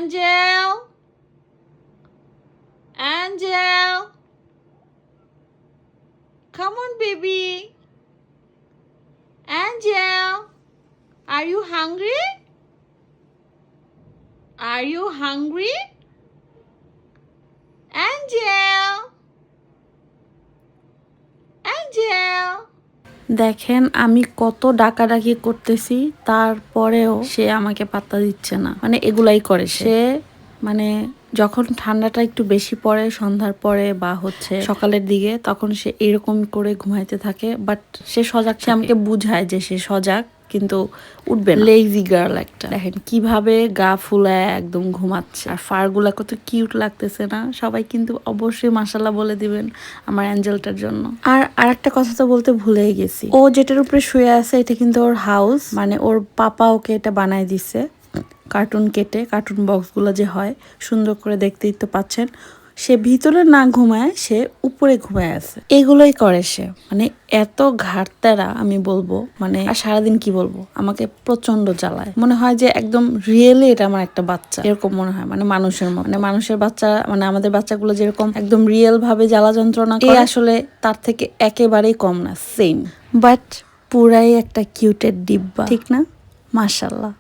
Angel, Angel, come on, baby. Angel, are you hungry? Are you hungry? Angel, Angel. দেখেন আমি কত ডাকাডাকি করতেছি, তারপরেও সে আমাকে পাত্তা দিচ্ছে না। মানে এগুলাই করে সে। মানে যখন ঠান্ডাটা একটু বেশি পড়ে সন্ধ্যার পরে বা হচ্ছে সকালের দিকে, তখন সে এরকম করে ঘুমাইতে থাকে। বাট সে সজাগ, সে আমাকে বুঝায় যে সে সজাগ, কিন্তু উঠবে না। লেজি গার্ল একটা। দেখেন কিভাবে গা ফুলায় একদম ঘুমাচ্ছে, আর ফারগুলা কত কিউট লাগতেছে না? সবাই কিন্তু অবশ্যই মাশাআল্লাহ বলে দিবেন আমার অ্যাঞ্জেলটার জন্য। আর আরেকটা কথা তো বলতে ভুলেই গেছি, ও যেটার উপরে শুয়ে আছে এটা কিন্তু ওর হাউস। মানে ওর পাপা ওকে এটা বানায় দিছে, কার্টুন কেটে। কার্টুন বক্সগুলো যে হয় সুন্দর করে, দেখতেই তো পাচ্ছেন। সে ভিতরে না ঘুমায়, সে উপরে ঘুমায় আছে। এগুলোই করে সে। মানে এত ঘাটতারা আমি বলবো, মানে আর সারাদিন কি বলবো, আমাকে প্রচন্ড জ্বালায়। মনে হয় যে একদম রিয়েলি এটা আমার একটা বাচ্চা, এরকম মনে হয়। মানে মানুষের মতো, মানে মানুষের বাচ্চা, মানে আমাদের বাচ্চাগুলো যেরকম একদম রিয়েল ভাবে জ্বালা যন্ত্রণা করে, আসলে তার থেকে একেবারেই কম না, সেম। বাট পুরাই একটা কিউটের ডিব্বা, ঠিক না? মাশাআল্লাহ।